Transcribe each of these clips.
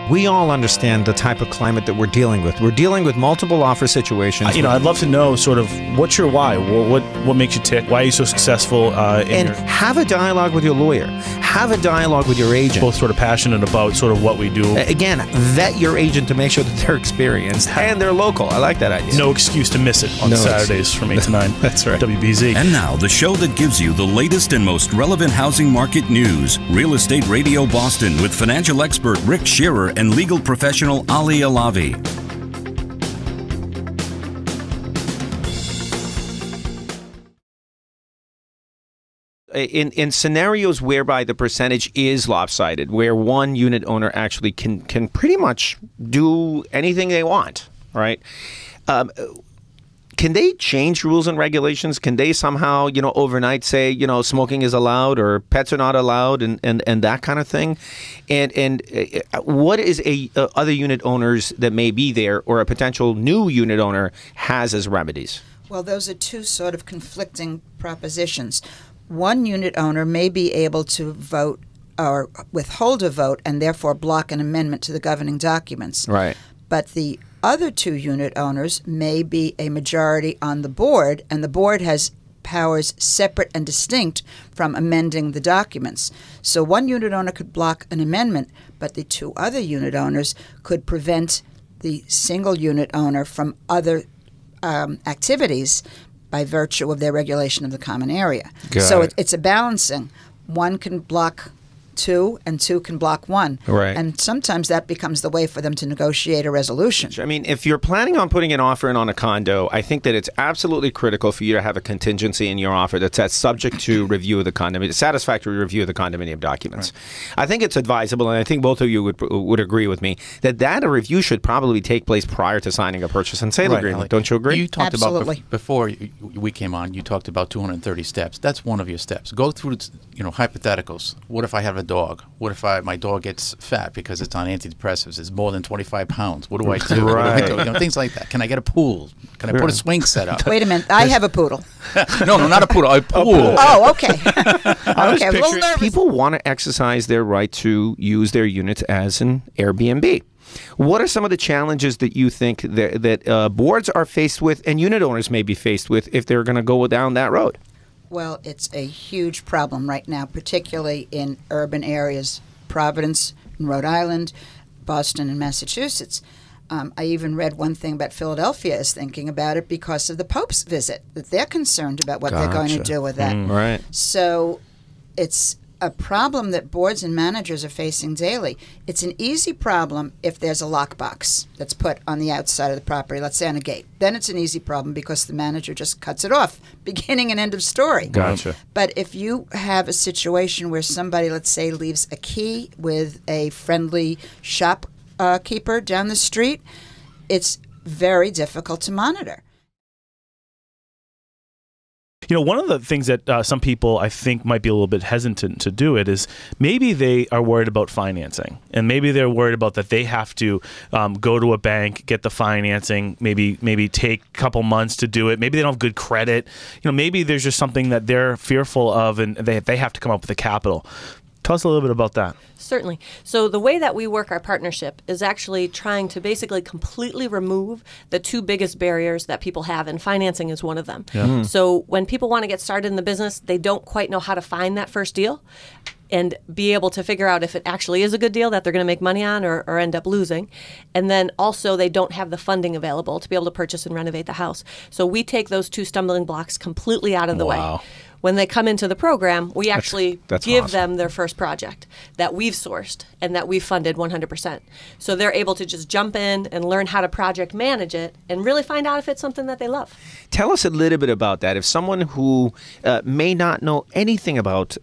We all understand the type of climate that we're dealing with. We're dealing with multiple offer situations. I'd love to know sort of what's your why? What makes you tick? Why are you so successful? Have a dialogue with your lawyer. Have a dialogue with your agent. Both sort of passionate about sort of what we do. Again, vet your agent to make sure that they're experienced and they're local. I like that idea. No excuse to miss it on Saturdays from 8 to 9. That's right. WBZ. And now, the show that gives you the latest and most relevant housing market news. Real Estate Radio Boston with financial expert Rick Shearer and legal professional Ali Alavi. In scenarios whereby the percentage is lopsided, where one unit owner actually can pretty much do anything they want, right? Can they change rules and regulations? Can they somehow, overnight say, smoking is allowed or pets are not allowed and that kind of thing? And what is other unit owners that may be there or a potential new unit owner has as remedies? Well, those are two sort of conflicting propositions. One unit owner may be able to vote or withhold a vote and therefore block an amendment to the governing documents. Right. But the other two unit owners may be a majority on the board, and the board has powers separate and distinct from amending the documents. So one unit owner could block an amendment, but the two other unit owners could prevent the single unit owner from other activities by virtue of their regulation of the common area. So it's a balancing. One can block two, and two can block one. Right. And sometimes that becomes the way for them to negotiate a resolution. I mean, if you're planning on putting an offer in on a condo, I think that it's absolutely critical for you to have a contingency in your offer that's subject to review of the condominium, satisfactory review of the condominium documents. Right. I think it's advisable, and I think both of you would agree with me, that a review should probably take place prior to signing a purchase and sale agreement. Don't you agree? You talked Absolutely. about, before we came on, you talked about 230 steps. That's one of your steps. Go through, hypotheticals. What if I have a dog? What if my dog gets fat because it's on antidepressants? It's more than 25 pounds. What do I do? Right. What do I do? Things like that. Can I get a pool? Can I put a swing set up? Wait a minute. I have a poodle. No, not a poodle. A pool. Oh, okay. Okay, a little nervous. People want to exercise their right to use their units as an Airbnb. What are some of the challenges that you think that boards are faced with and unit owners may be faced with if they're going to go down that road? Well, it's a huge problem right now, particularly in urban areas, Providence, in Rhode Island, Boston, and Massachusetts. I even read one thing about Philadelphia is thinking about it because of the Pope's visit, that they're concerned about what they're going to do with that. Right. So it's a problem that boards and managers are facing daily. It's an easy problem if there's a lockbox that's put on the outside of the property, let's say on a gate. Then it's an easy problem because the manager just cuts it off, beginning and end of story. Gotcha. But if you have a situation where somebody, let's say, leaves a key with a friendly shopkeeper down the street, it's very difficult to monitor. One of the things that some people I think might be a little bit hesitant to do it is maybe they are worried about financing, and maybe they're worried about that they have to go to a bank, get the financing, maybe take a couple months to do it. Maybe they don't have good credit. Maybe there's just something that they're fearful of, and they have to come up with the capital. Tell us a little bit about that. Certainly. So the way that we work our partnership is actually trying to basically completely remove the two biggest barriers that people have, and financing is one of them. Yeah. So when people want to get started in the business, they don't quite know how to find that first deal and be able to figure out if it actually is a good deal that they're going to make money on or end up losing. And then also they don't have the funding available to be able to purchase and renovate the house. So we take those two stumbling blocks completely out of the way. When they come into the program, we actually give awesome. them their first project that we've sourced and that we've funded 100%. So they're able to just jump in and learn how to project manage it and really find out if it's something that they love. Tell us a little bit about that. If someone who may not know anything about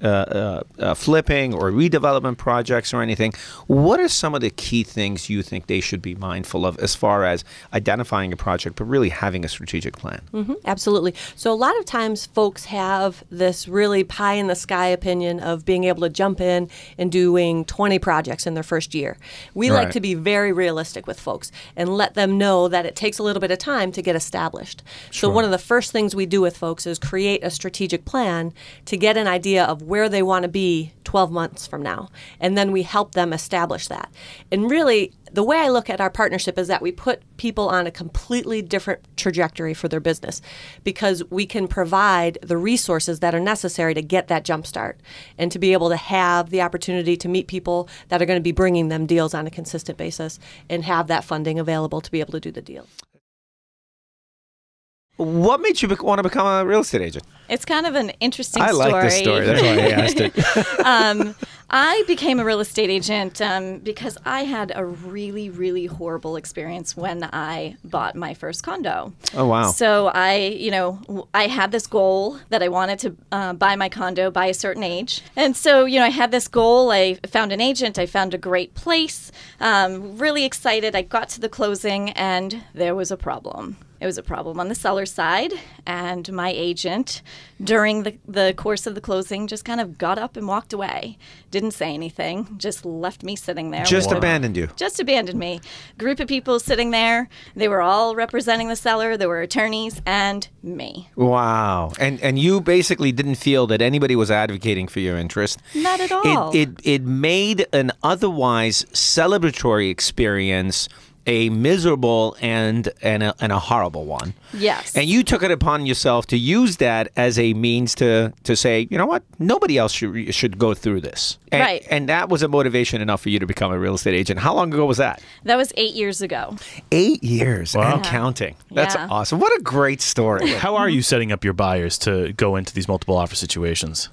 flipping or redevelopment projects or anything, what are some of the key things you think they should be mindful of as far as identifying a project but really having a strategic plan? Absolutely. So a lot of times folks have this really pie in the sky opinion of being able to jump in and doing 20 projects in their first year. We like to be very realistic with folks and let them know that it takes a little bit of time to get established. So one of the first things we do with folks is create a strategic plan to get an idea of where they want to be 12 months from now. And then we help them establish that. And really, the way I look at our partnership is that we put people on a completely different trajectory for their business because we can provide the resources that are necessary to get that jump start and to be able to have the opportunity to meet people that are going to be bringing them deals on a consistent basis and have that funding available to be able to do the deal. What made you want to become a real estate agent? It's kind of an interesting story. I like this story. That's why I asked it. I became a real estate agent because I had a really, really horrible experience when I bought my first condo. Oh, wow. So I had this goal that I wanted to buy my condo by a certain age. And so, I had this goal. I found an agent. I found a great place. Really excited. I got to the closing and there was a problem. It was a problem on the seller's side, and my agent, during the course of the closing, just kind of got up and walked away. Didn't say anything, just left me sitting there. Just abandoned you. Just abandoned me. Group of people sitting there. They were all representing the seller. There were attorneys and me. Wow. And you basically didn't feel that anybody was advocating for your interest. Not at all. It made an otherwise celebratory experience a miserable and a horrible one. Yes. And you took it upon yourself to use that as a means to say, you know what, nobody else should go through this. Right. And that was a motivation enough for you to become a real estate agent. How long ago was that? That was 8 years ago. 8 years Wow. and counting. That's Yeah. awesome. What a great story. How are you setting up your buyers to go into these multiple offer situations?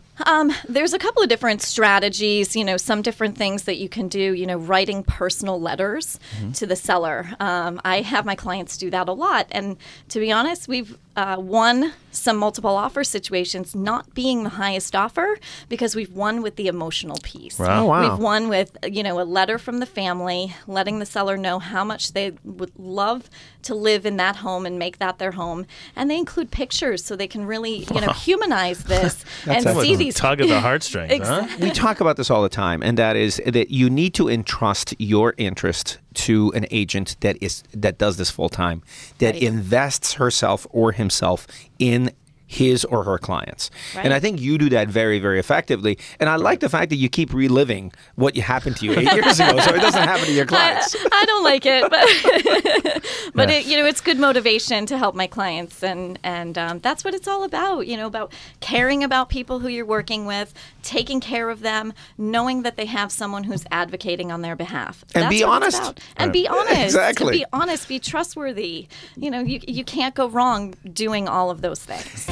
There's a couple of different strategies, some different things that you can do, writing personal letters to the seller. I have my clients do that a lot. And to be honest, we've won some multiple offer situations, not being the highest offer, because we've won with the emotional piece. Wow. Oh, wow. We've won with, a letter from the family, letting the seller know how much they would love to live in that home and make that their home. And they include pictures so they can really, humanize this and see these. Tug of the heartstrings, huh? We talk about this all the time, and that is that you need to entrust your interest to an agent that does this full time, that Right. invests herself or himself in his or her clients. Right. And I think you do that very, very effectively. And I like the fact that you keep reliving what happened to you 8 years ago, so it doesn't happen to your clients. I don't like it, but it's good motivation to help my clients, and that's what it's all about. About caring about people who you're working with, taking care of them, knowing that they have someone who's advocating on their behalf, And that's be what it's honest. about. And be honest. Exactly. To be honest, be trustworthy. You can't go wrong doing all of those things.